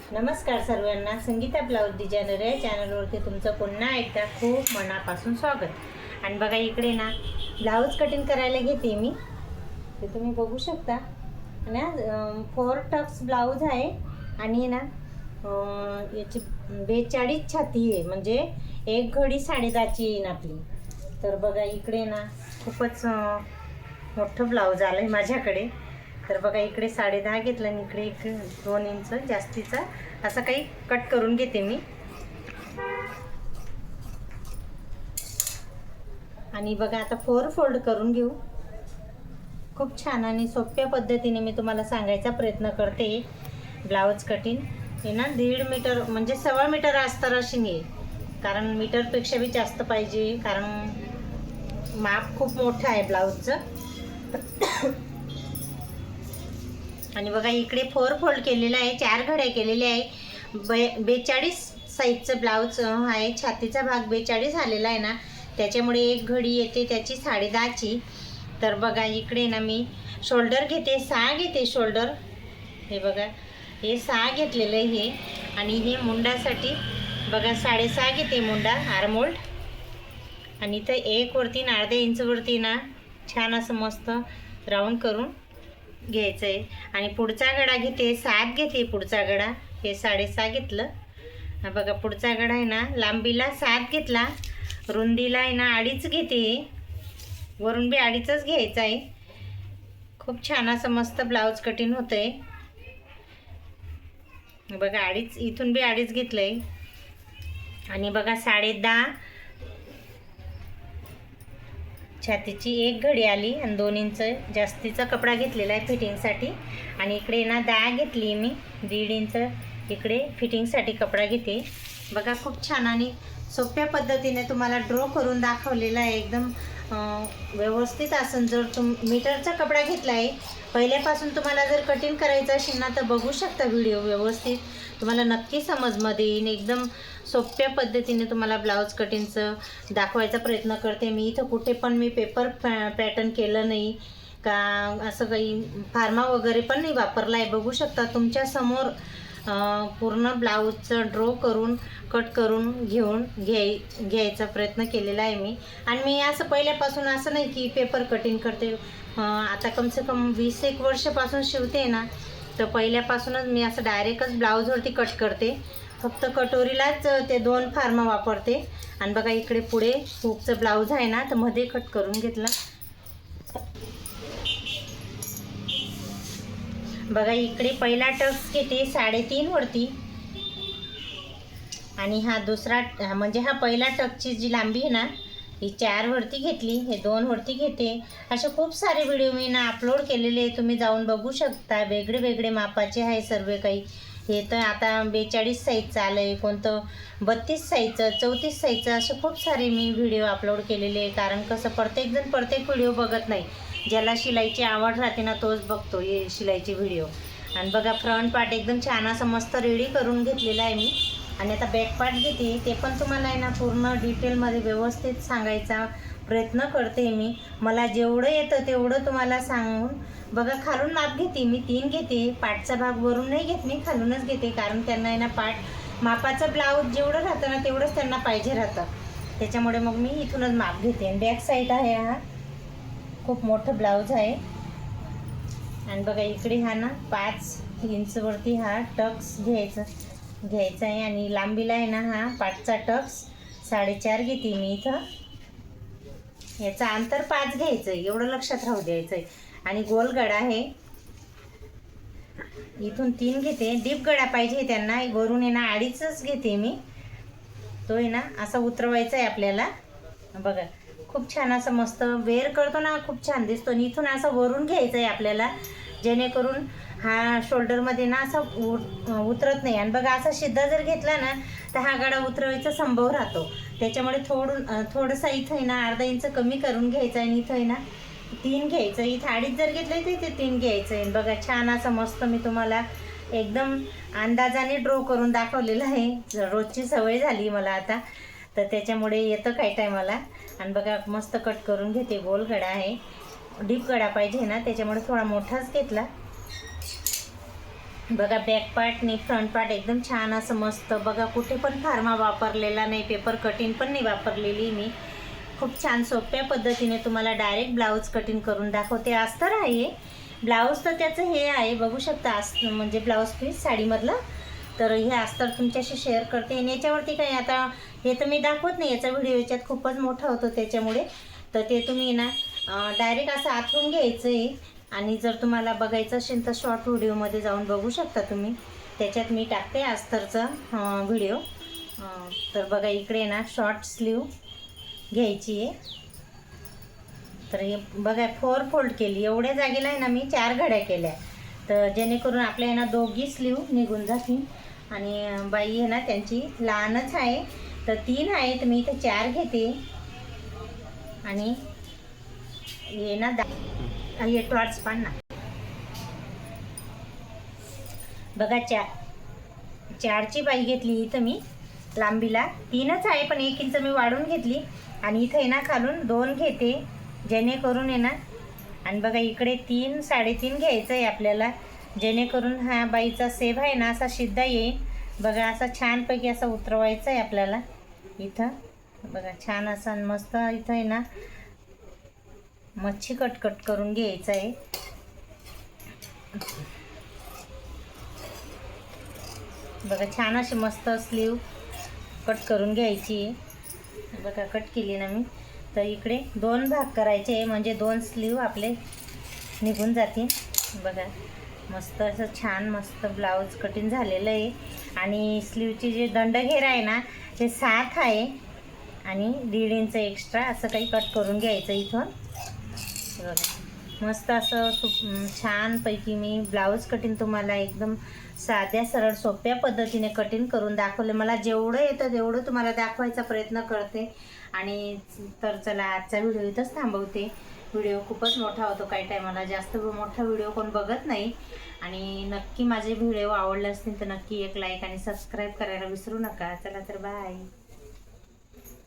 नमस्कार सर्वांना, Sangeeta blouse designer या चॅनलवरती तुमचं पुन्हा एकदा खूप मनापासून स्वागत। आणि बघा इकडे ना ब्लाउज कटिंग करायला घेते मी, ते तुम्ही बघू शकता ना। 4 टक्स ब्लाउज आहे आणि ना याची 42 छाती आहे, म्हणजे एक घडी 10.5ची येईन आपली। तर बघा इकडे ना खूपच मोठं ब्लाउज आलं आहे माझ्याकडे। तर बघा इकडे 10.5 घेतलं आणि इकडे 2 इंच जास्तीचा असं काही कट करून घेते मी। आणि बघा आता 4 फोल्ड करून घेऊ। खूप छान आणि सोप्या पद्धतीने मी तुम्हाला सांगायचा प्रयत्न करते। ब्लाउज कटिंग हे ना 1.5 मीटर म्हणजे 1.25 मीटर अस्तर अशी नाही, कारण मीटरपेक्षा बी जास्त पाहिजे, कारण माप खूप मोठं आहे ब्लाउजचं। आणि बघा इकडे 4 फोल्ड केलेला आहे, 4 घड्या केलेल्या आहे। 42 साईजचं ब्लाउज आहे, छातीचा भाग 42 आलेला आहे ना, त्याच्यामुळे एक घडी येते त्याची 10.5ची। तर बघा इकडे ना मी शोल्डर घेते, 6 घेते शोल्डर। हे बघा हे 6 घेतलेलं आहे हे। आणि हे मुंडासाठी बघा 6.5 घेते मुंडा आर्मोल्ड। आणि इथं 1 वरती आणि अर्ध्या इंचवरती ना छान असं मस्त राऊंड करून घ्यायचं आहे। आणि पुढचा गडा घेते, 7 घेते पुढचा गडा। हे 6.5 घेतलं। हा बघा पुढचा गडा आहे ना, लांबीला 7 घेतला, रुंदीला आहे ना 2.5 घेते, वरून बी 2.5च घ्यायचा आहे। खूप छान असं मस्त ब्लाउज कटिंग होतंय। बघा 2.5 इथून बी 2.5 घेतलंय। आणि बघा 10.5 छातीची एक घडी आली आणि 2 इंच जास्तीचा कपडा घेतलेला आहे फिटिंगसाठी। आणि इकडे ना 10 घेतली मी, 1.5 इंच इकडे फिटिंगसाठी कपडा घेते। बघा खूप छान आणि सोप्या पद्धतीने तुम्हाला ड्रॉ करून दाखवलेला आहे, एकदम व्यवस्थित असून। जर मीटरचा कपडा घेतला आहे पहिल्यापासून, तुम्हाला जर कटिंग करायचं असेल ना तर बघू शकता व्हिडिओ, व्यवस्थित तुम्हाला नक्की समजमध्ये येईल। एकदम सोप्या पद्धतीने तुम्हाला ब्लाउज कटिंगचं दाखवायचा प्रयत्न करते मी। इथं कुठे पण मी पेपर पॅटर्न केलं नाही का, असं काही फार्मा वगैरे पण नाही वापरला आहे। बघू शकता तुमच्या समोर पूर्ण ब्लाऊजचं ड्रॉ करून कट करून घ्यायचा प्रयत्न केलेला आहे मी। आणि मी असं पहिल्यापासून असं नाही की पेपर कटिंग करते, आता कमसे कम 20-1 वर्षापासून शिवते ना, तर पहिल्यापासूनच मी असं डायरेक्टच ब्लाऊजवरती कट करते। फक्त कटोरीलाच ते 2 फार्मा वापरते। आणि बघा इकडे पुढे हुकचं ब्लाऊज आहे ना, तर मध्ये कट करून घेतला। बघा इकडे पहिला टक्स घेते 3.5 वरती, आणि हा दुसरा म्हणजे हा पहिला टक्सची जी लांबी आहे ना, ही 4 वरती घेतली, हे 2 वरती घेते। असे खूप सारे व्हिडिओ मी ना अपलोड केलेले, तुम्ही जाऊन बघू शकता। वेगळे वेगळे मापाचे आहे सर्व काही। हे तर आता 42 साईजचं आलं आहे, कोणतं 32 साईजचं, 34 साईजचं, असे खूप सारे मी व्हिडिओ अपलोड केलेले आहे। कारण कसं प्रत्येकजण प्रत्येक व्हिडिओ बघत नाही, ज्याला शिलाईची आवड राहते ना तोच बघतो हे शिलाईचे व्हिडिओ। आणि बघा फ्रंट पार्ट एकदम छान असं मस्त रेडी करून घेतलेला आहे मी। आणि आता बॅक पार्ट घेते, ते पण तुम्हाला आहे ना पूर्ण डिटेलमध्ये व्यवस्थित सांगायचा प्रयत्न करते मी। मला जेवढं येतं तेवढं तुम्हाला सांगून। बघा खालून माप घेते मी, 3 घेते। पाठचा भाग वरून नाही घेत मी, खालूनच घेते, कारण त्यांना आहे ना पाठ मापाचं ब्लाऊज जेवढं राहतं ना तेवढंच त्यांना पाहिजे राहतं, त्याच्यामुळे मग मी इथूनच माप घेते। आणि बॅक साईड आहे, हा खूप मोठं ब्लाऊज आहे। आणि बघा इकडे हा ना 5 इंचवरती हा टक्स घ्यायचा आहे। आणि लांबीला आहे ना हा पाठचा टक्स 4.5 घेते मी इथं। याचं अंतर 5 घ्यायचं आहे, एवढं लक्षात राहू द्यायचं आहे। आणि गोल गडा आहे, इथून 3 घेते। डीप गडा पाहिजे त्यांना, वरून आहे ना 2.5च घेते मी, तो आहे ना असा उतरवायचा आहे आपल्याला। बघा खूप छान असं मस्त वेअर करतो ना, खूप छान दिसतो। आणि इथून असं वरून घ्यायचं आहे आपल्याला, जेणेकरून हा शोल्डरमध्ये ना असं उतरत नाही। आणि बघा असा सिद्धा जर घेतला ना तर हा गडा उतरवायचा संभव राहतो, त्याच्यामुळे थोडंसं इथं आहे ना अर्धा इंच कमी करून घ्यायचं आहे। आणि इथं आहे ना 3 घ्यायचं, इथं 2.5 जर घेतलं तर इथे 3 घ्यायचं आहे। बघा छान असं मस्त मी तुम्हाला एकदम अंदाजाने ड्रॉ करून दाखवलेलं आहे, रोजची सवय झाली मला आता, तर त्याच्यामुळे येतं काही टायमाला। आणि बघा मस्त कट करून घेते, गोल गडा आहे, डीप गडा पाहिजे ना त्याच्यामुळे थोडा मोठाच घेतला। बघा बॅक पार्ट आणि फ्रंट पार्ट एकदम छान असं मस्त. बघा कुठे पण फार्मा वापरलेला नाही, पेपर कटिंग पण नाही वापरलेली मी. खूप छान सोप्या पद्धतीने तुम्हाला डायरेक्ट ब्लाऊज कटिंग करून दाखवते. अस्तर आहे ब्लाऊज, तर त्याचं हे आहे बघू शकता, म्हणजे ब्लाऊज पीस साडीमधलं. तर हे अस्तर तुमच्याशी शेअर करते. आणि याच्यावरती काही आता हे तर मी दाखवत नाही, याचा व्हिडिओ याच्यात खूपच मोठा होतो त्याच्यामुळे. तर ते तुम्ही ना डायरेक्ट असं आथरून घ्यायचं आहे. आणि जर तुम्हाला बघायचं असेल तर शॉर्ट व्हिडिओमध्ये जाऊन बघू शकता तुम्ही, त्याच्यात मी टाकते अस्तरचं व्हिडिओ. तर बघा इकडे ना शॉर्ट स्लीव घ्यायची आहे. तर हे बघा 4 फोल्ड केली. एवढ्या जागेला आहे ना मी 4 घड्या केल्या, तर जेणेकरून आपल्या आहे ना दोघी स्लीव निघून जातील. आणि बाई आहे ना त्यांची लहानच आहे, तर 3 आहे, तर मी इथे 4 घेते. आणि हे ना हे टॉर्च पण ना बघा 4ची बाई घेतली इथं मी. लांबीला 3च आहे, पण 1 इंच मी वाढून घेतली. आणि इथं आहे ना खालून 2 घेते, जेणेकरून आहे ना. आणि बघा इकडे 3 3.5 घ्यायचं आहे आपल्याला, जेणेकरून हा बाईचा सेब आहे ना असा सिद्धा येईल. बघा असा छानपैकी असा उतरवायचा आहे आपल्याला इथं. बघा छान असा मस्त इथं आहे ना मच्छी कट करून घ्यायचं आहे. बघा छान अशी मस्त स्लीव कट करून घ्यायची आहे. बघा कट केली ना मी. तर इकडे 2 भाग करायचे आहे, म्हणजे 2 स्लीव आपले निघून जातील. बघा मस्त असं छान मस्त ब्लाऊज कटिंग झालेलं आहे. आणि स्लीवची जे दंडघेर आहे ना ते 7 आहे, आणि 1.5 इंच एक्स्ट्रा असं काही कट करून घ्यायचं इथून. बघा मस्त असं छानपैकी मी ब्लाऊज कटिंग तुम्हाला एकदम साध्या सरळ सोप्या पद्धतीने कटिंग करून दाखवले. मला जेवढं येतं तेवढं तुम्हाला दाखवायचा प्रयत्न करते. आणि तर चला आजचा व्हिडिओ इथंच थांबवते. व्हिडिओ खूपच मोठा होतो, काही टायमाला जास्त मोठा व्हिडिओ कोण बघत नाही. आणि नक्की माझे व्हिडिओ आवडले असतील तर नक्की एक लाईक आणि सबस्क्राईब करायला विसरू नका. चला तर बाय.